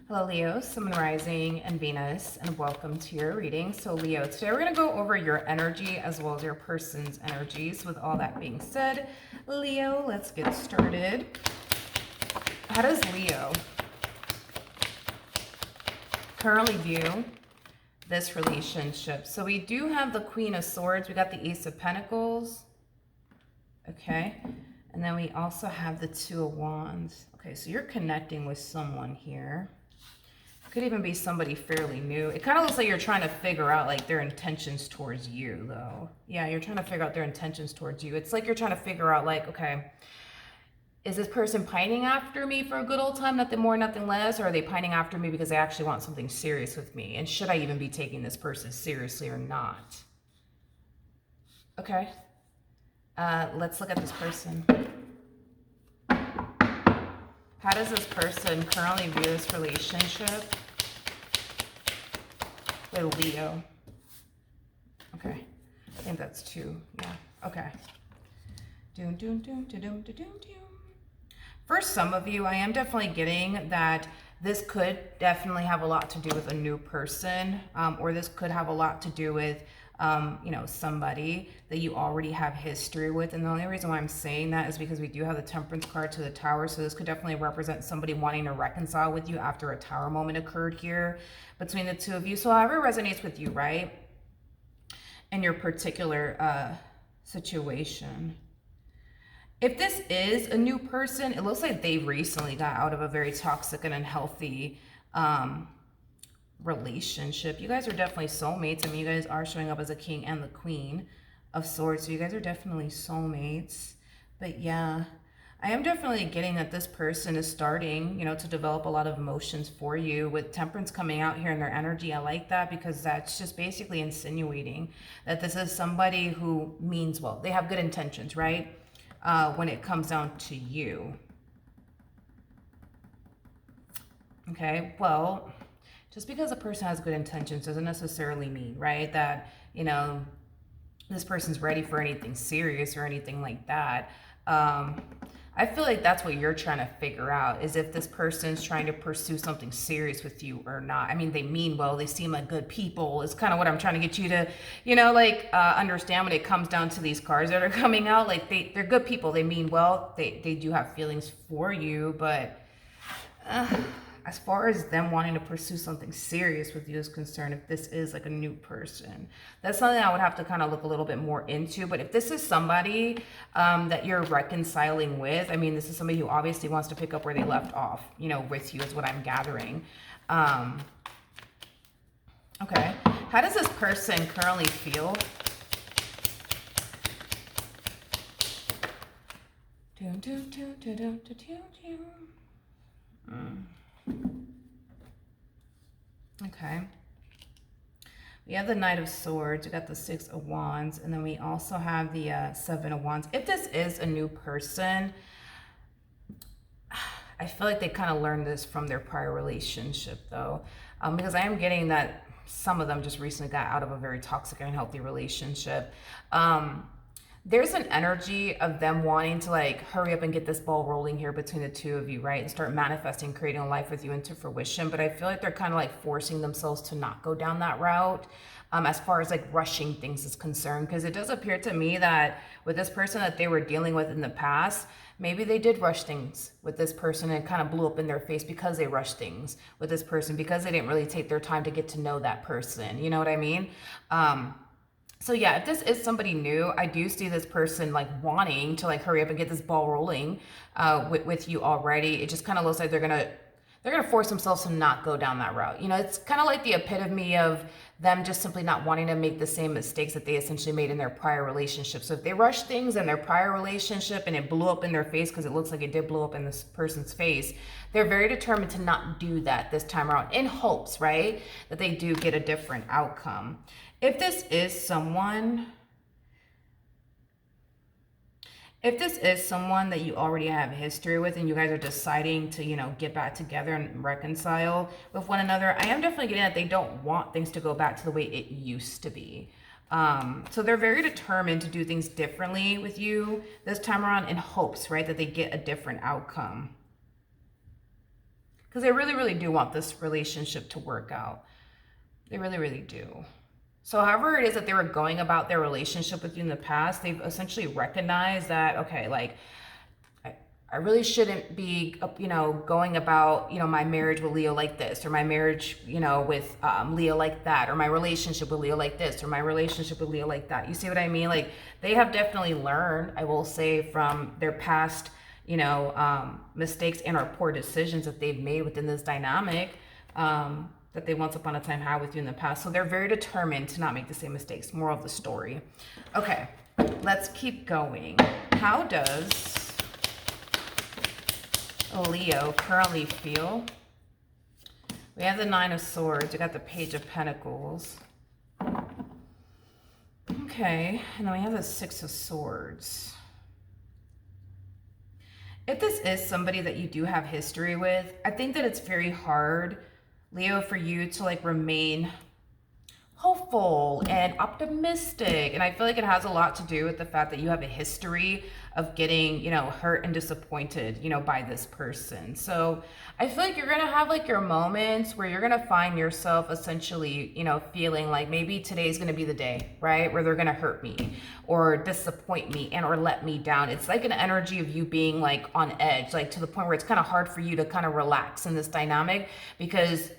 Hello Leo, Sun, Rising, and Venus, and welcome to your reading. So Leo, today we're going to go over your energy as well as your person's energies. With all that being said, Leo, let's get started. How does Leo currently view this relationship? So we do have the Queen of Swords, we got the Ace of Pentacles, okay, and then we also have the Two of Wands. Okay, so you're connecting with someone here. Could even be somebody fairly new. It kind of looks like you're trying to figure out like their intentions towards you though. Yeah, you're trying to figure out their intentions towards you. It's like you're trying to figure out like, okay, is this person pining after me for a good old time, nothing more, nothing less? Or are they pining after me because they actually want something serious with me? And should I even be taking this person seriously or not? Okay. Let's look at this person. How does this person currently view this relationship with Leo? Okay, I think that's two. Yeah, okay. Doom, doom, doom, doom, doom, doom, doom. For some of you, I am definitely getting that this could definitely have a lot to do with a new person, or this could have a lot to do with you know, somebody that you already have history with. And the only reason why I'm saying that is because we do have the Temperance card to the Tower. So this could definitely represent somebody wanting to reconcile with you after a Tower moment occurred here between the two of you. So however it resonates with you, right? In your particular situation. If this is a new person, it looks like they recently got out of a very toxic and unhealthy relationship. You guys are definitely soulmates. I mean, you guys are showing up as a king and the queen of swords, so you guys are definitely soulmates. But yeah, I am definitely getting that this person is starting, you know, to develop a lot of emotions for you. With Temperance coming out here in their energy, I like that because that's just basically insinuating that this is somebody who means well. They have good intentions, right? When it comes down to you. Okay, well, just because a person has good intentions doesn't necessarily mean, right, that, you know, this person's ready for anything serious or anything like that. I feel like that's what you're trying to figure out, is if this person's trying to pursue something serious with you or not. I mean, they mean well, they seem like good people. It's kind of what I'm trying to get you to, you know, like understand when it comes down to these cards that are coming out. Like they're good people. They mean well. They do have feelings for you, but as far as them wanting to pursue something serious with you is concerned, if this is like a new person, that's something I would have to kind of look a little bit more into. But if this is somebody that you're reconciling with, I mean, this is somebody who obviously wants to pick up where they left off, you know, with you is what I'm gathering. Okay, how does this person currently feel? Okay. We have the Knight of Swords, we got the Six of Wands, and then we also have the Seven of Wands. If this is a new person, I feel like they kind of learned this from their prior relationship though, because I am getting that some of them just recently got out of a very toxic and unhealthy relationship. There's an energy of them wanting to like hurry up and get this ball rolling here between the two of you, right? And start manifesting, creating a life with you into fruition. But I feel like they're kind of like forcing themselves to not go down that route as far as like rushing things is concerned. Because it does appear to me that with this person that they were dealing with in the past, maybe they did rush things with this person and kind of blew up in their face because they rushed things with this person, because they didn't really take their time to get to know that person. You know what I mean? So yeah, if this is somebody new, I do see this person like wanting to like hurry up and get this ball rolling with you already. It just kind of looks like they're gonna force themselves to not go down that route. You know, it's kind of like the epitome of them just simply not wanting to make the same mistakes that they essentially made in their prior relationship. So if they rush things in their prior relationship and it blew up in their face, because it looks like it did blow up in this person's face, they're very determined to not do that this time around, in hopes, right, that they do get a different outcome. If this is someone that you already have history with and you guys are deciding to, you know, get back together and reconcile with one another, I am definitely getting that they don't want things to go back to the way it used to be. So they're very determined to do things differently with you this time around in hopes, right, that they get a different outcome. because they really, really do want this relationship to work out. They really, really do. So however it is that they were going about their relationship with you in the past, they've essentially recognized that, okay, like, I really shouldn't be, going about, my marriage with Leo like this, or my marriage, with Leo like that, or my relationship with Leo like this, or my relationship with Leo like that. You see what I mean? Like, they have definitely learned, I will say, from their past, mistakes and or poor decisions that they've made within this dynamic, that they once upon a time had with you in the past. So they're very determined to not make the same mistakes. Moral of the story. Okay, let's keep going. How does Leo currently feel? We have the Nine of Swords. We got the Page of Pentacles. Okay, and then we have the Six of Swords. If this is somebody that you do have history with, I think that it's very hard, Leo, for you to like remain hopeful and optimistic. And I feel like it has a lot to do with the fact that you have a history of getting, hurt and disappointed, by this person. So I feel like you're going to have like your moments where you're going to find yourself essentially, feeling like maybe today's going to be the day, right? Where they're going to hurt me or disappoint me and or let me down. It's like an energy of you being like on edge, like to the point where it's kind of hard for you to kind of relax in this dynamic because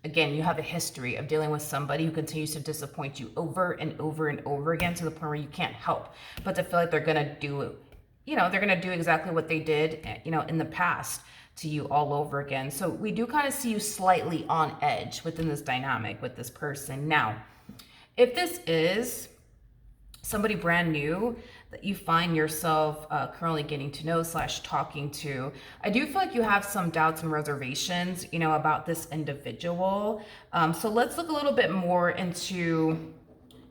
again, you have a history of dealing with somebody who continues to disappoint you over and over and over again to the point where you can't help but to feel like they're going to do, they're going to do exactly what they did, in the past to you all over again. So we do kind of see you slightly on edge within this dynamic with this person. Now, if this is somebody brand new that you find yourself currently getting to know / talking to, I do feel like you have some doubts and reservations, about this individual. So let's look a little bit more into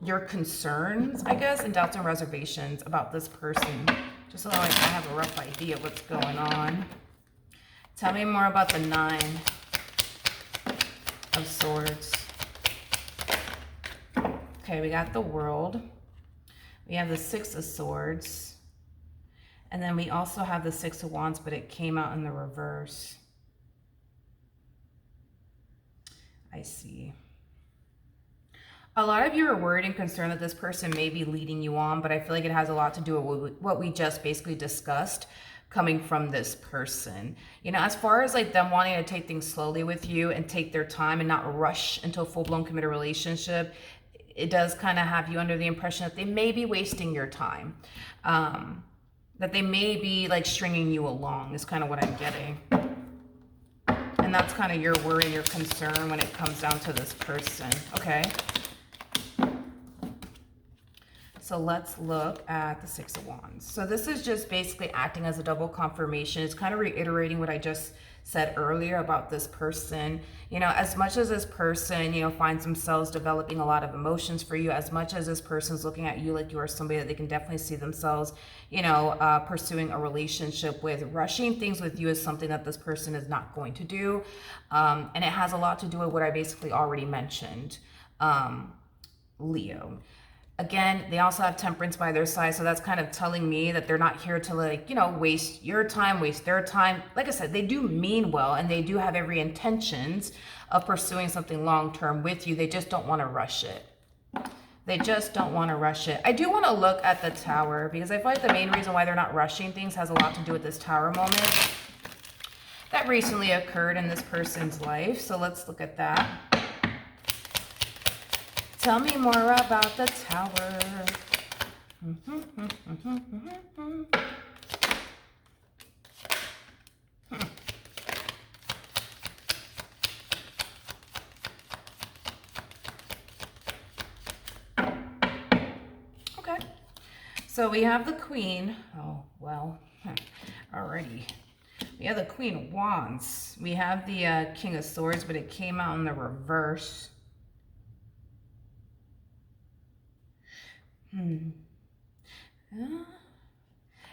your concerns, I guess, and doubts and reservations about this person, just so I have a rough idea of what's going on. Tell me more about the Nine of Swords. Okay, we got the World. We have the Six of Swords. And then we also have the Six of Wands, but it came out in the reverse. I see. A lot of you are worried and concerned that this person may be leading you on, but I feel like it has a lot to do with what we just basically discussed coming from this person. As far as like them wanting to take things slowly with you and take their time and not rush into a full-blown committed relationship, it does kind of have you under the impression that they may be wasting your time. That they may be like stringing you along is kind of what I'm getting. And that's kind of your worry and your concern when it comes down to this person. Okay. So let's look at the Six of Wands. So this is just basically acting as a double confirmation. It's kind of reiterating what I just said earlier about this person. As much as this person, finds themselves developing a lot of emotions for you, as much as this person's looking at you like you are somebody that they can definitely see themselves, pursuing a relationship with, rushing things with you is something that this person is not going to do. And it has a lot to do with what I basically already mentioned, Leo. Again, they also have Temperance by their side, so that's kind of telling me that they're not here to waste your time, waste their time. Like I said, they do mean well, and they do have every intentions of pursuing something long-term with you. They just don't want to rush it. They just don't want to rush it. I do want to look at the Tower, because I feel like the main reason why they're not rushing things has a lot to do with this Tower moment that recently occurred in this person's life. So let's look at that. Tell me more about the Tower. Okay. So we have the Queen. Oh, well, alrighty. We have the Queen of Wands. We have the King of Swords, but it came out in the reverse.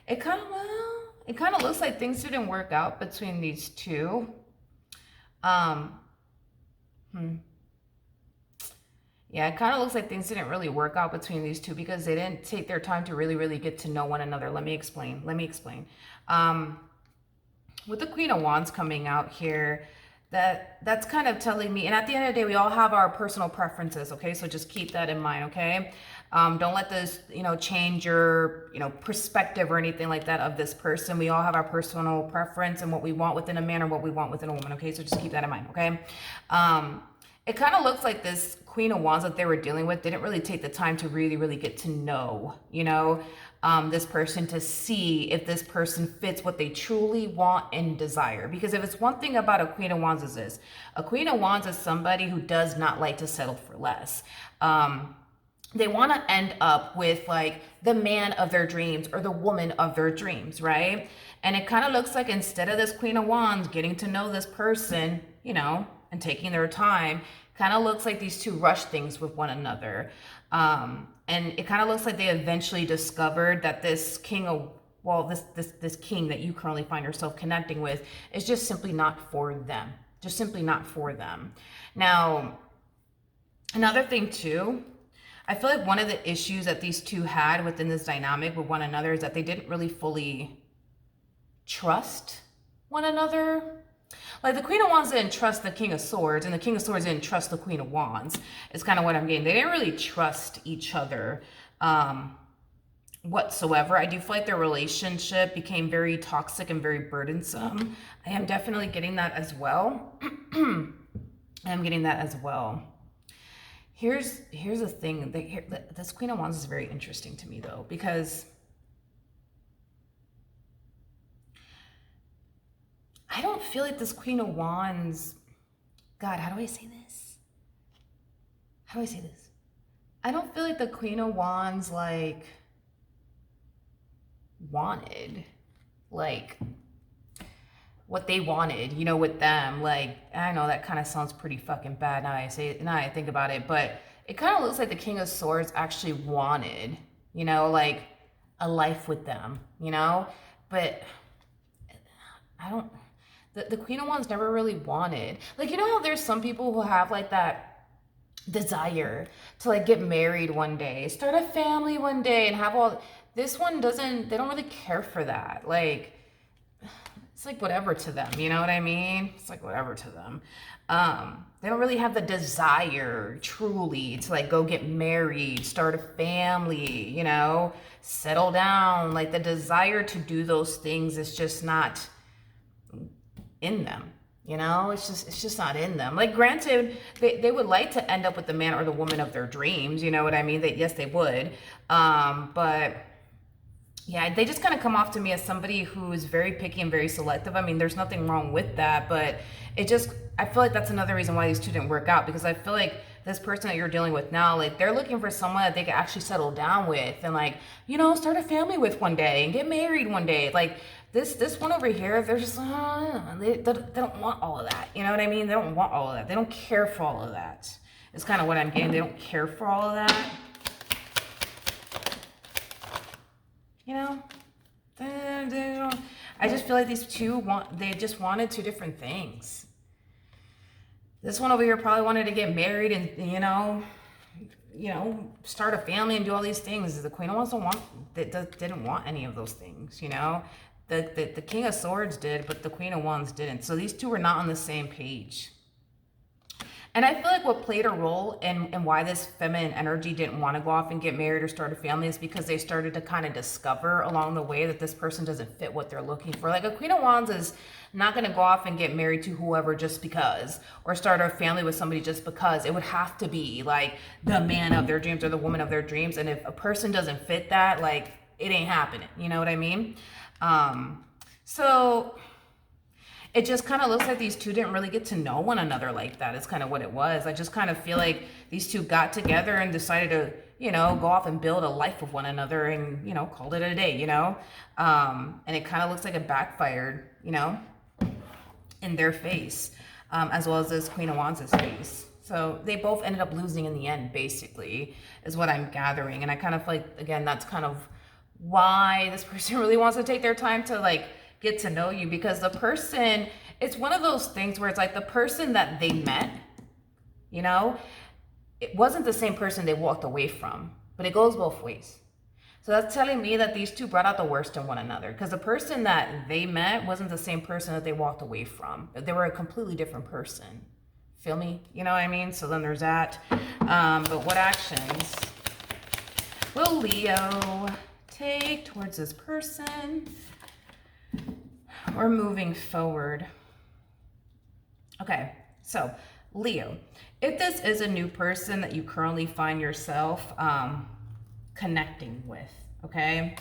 It kind of looks like things didn't work out between these two. Yeah, it kind of looks like things didn't really work out between these two because they didn't take their time to really, really get to know one another. Let me explain. With the Queen of Wands coming out here, That's kind of telling me, and at the end of the day, we all have our personal preferences, okay? So just keep that in mind, okay? Don't let this, change your, perspective or anything like that of this person. We all have our personal preference and what we want within a man or what we want within a woman, okay? So just keep that in mind, okay? It kind of looks like this Queen of Wands that they were dealing with didn't really take the time to really, really get to know, this person, to see if this person fits what they truly want and desire. Because if it's one thing about a Queen of Wands is this, a Queen of Wands is somebody who does not like to settle for less. They want to end up with like the man of their dreams or the woman of their dreams, right? And it kind of looks like instead of this Queen of Wands getting to know this person, and taking their time, kind of looks like these two rush things with one another. And it kind of looks like they eventually discovered that this king that you currently find yourself connecting with is just simply not for them. Just simply not for them. Now, another thing too, I feel like one of the issues that these two had within this dynamic with one another is that they didn't really fully trust one another. Like the Queen of Wands didn't trust the King of Swords, and the King of Swords didn't trust the Queen of Wands. It's kind of what I'm getting. They didn't really trust each other whatsoever. I do feel like their relationship became very toxic and very burdensome. I am definitely getting that as well. I am getting that as well. Here's the thing. This Queen of Wands is very interesting to me, though, because I don't feel like this Queen of Wands, God, how do I say this? I don't feel like the Queen of Wands, like, wanted, like, what they wanted, with them. Like, I know that kind of sounds pretty fucking bad now I think about it, but it kind of looks like the King of Swords actually wanted, like, a life with them, but I don't... The Queen of Wands never really wanted, like, how there's some people who have like that desire to like get married one day, start a family one day, and have all this one doesn't, they don't really care for that. Like, it's like whatever to them, you know what I mean? It's like whatever to them. They don't really have the desire truly to like go get married, start a family, settle down. Like the desire to do those things is just not in them, it's just not in them. Like, granted, they would like to end up with the man or the woman of their dreams, you know what I mean? Yes, they would. But yeah, they just kind of come off to me as somebody who is very picky and very selective. I mean, there's nothing wrong with that, but I feel like that's another reason why these two didn't work out, because I feel like this person that you're dealing with now, like, they're looking for someone that they can actually settle down with and like, start a family with one day and get married one day. Like, this one over here, they're just, they don't want all of that. You know what I mean? They don't want all of that. They don't care for all of that. It's kind of what I'm getting. They don't care for all of that. I just feel like these two they just wanted two different things. This one over here probably wanted to get married and, start a family and do all these things. The Queen of Wands didn't want any of those things, The King of Swords did, but the Queen of Wands didn't. So these two were not on the same page. And I feel like what played a role in why this feminine energy didn't want to go off and get married or start a family is because they started to kind of discover along the way that this person doesn't fit what they're looking for. Like, a Queen of Wands is not going to go off and get married to whoever just because, or start a family with somebody just because. It would have to be like the man of their dreams or the woman of their dreams. And if a person doesn't fit that, like, it ain't happening. You know what I mean? So it just kind of looks like these two didn't really get to know one another like that. It's kind of what it was. I just kind of feel like these two got together and decided to, go off and build a life with one another and, called it a day, and it kind of looks like it backfired, in their face, as well as this Queen of Wands' face. So they both ended up losing in the end, basically, is what I'm gathering. And I kind of feel like, again, that's kind of why this person really wants to take their time to like get to know you, because the person, it's one of those things where it's like the person that they met, it wasn't the same person they walked away from, but it goes both ways. So that's telling me that these two brought out the worst in one another, because the person that they met wasn't the same person that they walked away from. They were a completely different person. Feel me? You know what I mean? So then there's that. But what actions will Leo take towards this person? We're moving forward. Okay, so Leo, if this is a new person that you currently find yourself connecting with, okay,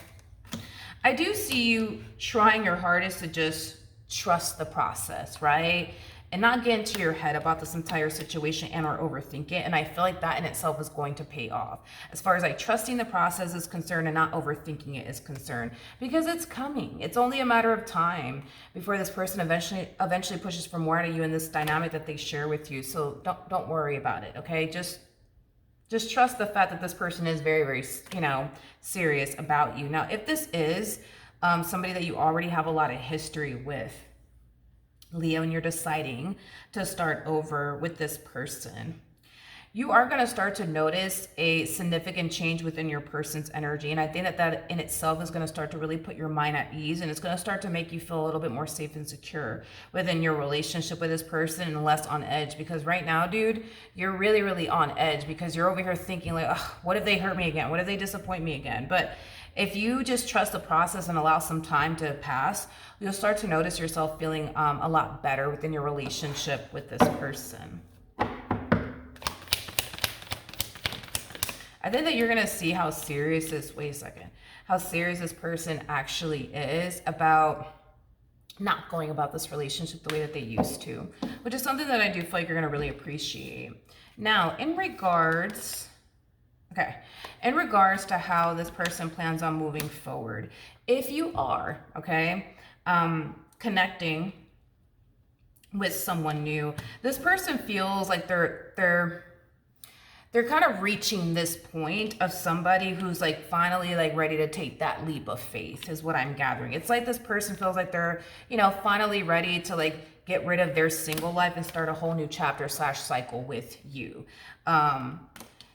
I do see you trying your hardest to just trust the process, right? And not get into your head about this entire situation and or overthink it. And I feel like that in itself is going to pay off as far as like trusting the process is concerned and not overthinking it is concerned, because it's coming. It's only a matter of time before this person eventually pushes for more out of you in this dynamic that they share with you. So don't worry about it, okay? Just trust the fact that this person is very, very, serious about you. Now, if this is somebody that you already have a lot of history with, Leo, and you're deciding to start over with this person, you are going to start to notice a significant change within your person's energy. And I think that in itself is going to start to really put your mind at ease, and it's going to start to make you feel a little bit more safe and secure within your relationship with this person and less on edge. Because right now, dude, you're really, really on edge because you're over here thinking like, what if they hurt me again? What if they disappoint me again? But if you just trust the process and allow some time to pass, you'll start to notice yourself feeling a lot better within your relationship with this person. I think that you're going to see how serious how serious this person actually is about not going about this relationship the way that they used to, which is something that I do feel like you're going to really appreciate. Now, in regards to how this person plans on moving forward, if you are, connecting with someone new, this person feels like they're kind of reaching this point of somebody who's like finally like ready to take that leap of faith is what I'm gathering. It's like this person feels like they're, finally ready to like get rid of their single life and start a whole new chapter / cycle with you.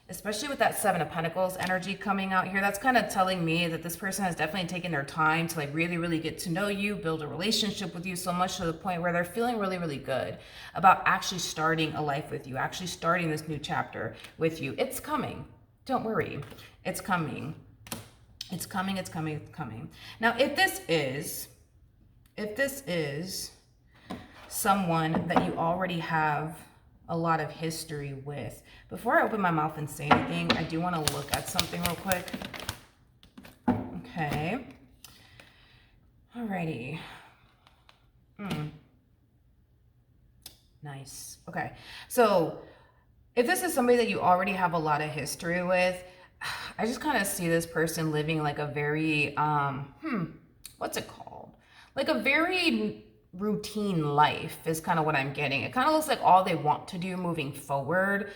Especially with that Seven of Pentacles energy coming out here, that's kind of telling me that this person has definitely taken their time to like really, really get to know you, build a relationship with you, so much to the point where they're feeling really, really good about actually starting a life with you, actually starting this new chapter with you. It's coming. Don't worry. It's coming. It's coming. It's coming. It's coming. Now, if this is someone that you already have a lot of history with, before I open my mouth and say anything, I do want to look at something real quick. Okay. Alrighty. Nice. Okay. So if this is somebody that you already have a lot of history with, I just kind of see this person living like a very, what's it called? Like a very routine life is kind of what I'm getting. It kind of looks like all they want to do moving forward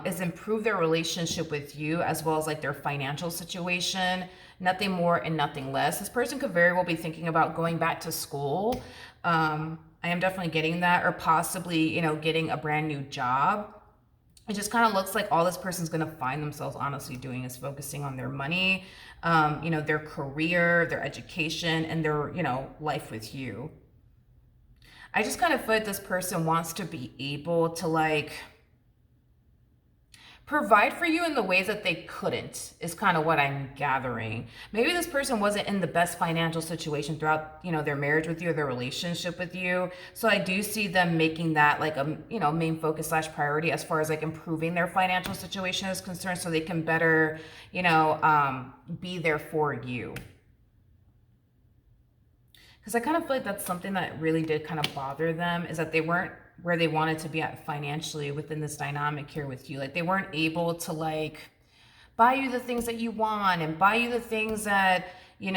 is improve their relationship with you, as well as like their financial situation, nothing more and nothing less. This person could very well be thinking about going back to school. I am definitely getting that, or possibly, getting a brand new job. It just kind of looks like all this person's going to find themselves honestly doing is focusing on their money, their career, their education, and their, life with you. I just kind of feel like this person wants to be able to like provide for you in the ways that they couldn't, is kind of what I'm gathering. Maybe this person wasn't in the best financial situation throughout, their marriage with you or their relationship with you. So I do see them making that like a, main focus / priority as far as like improving their financial situation is concerned, so they can better, be there for you. Because I kind of feel like that's something that really did kind of bother them, is that they weren't where they wanted to be at financially within this dynamic here with you. Like they weren't able to like buy you the things that you want and buy you the things that, you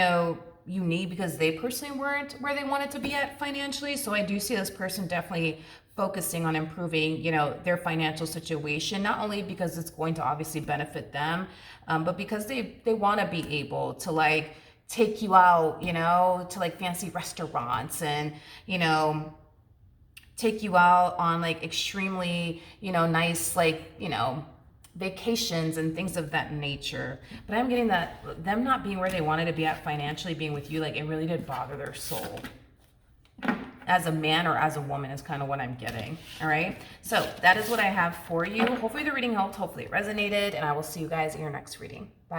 need, because they personally weren't where they wanted to be at financially. So I do see this person definitely focusing on improving, their financial situation, not only because it's going to obviously benefit them, but because they want to be able to like take you out, to like fancy restaurants and, take you out on like extremely, nice, like, vacations and things of that nature. But I'm getting that them not being where they wanted to be at financially, being with you, like it really did bother their soul. As a man or as a woman is kind of what I'm getting. All right. So that is what I have for you. Hopefully the reading helped. Hopefully it resonated. And I will see you guys in your next reading. Bye.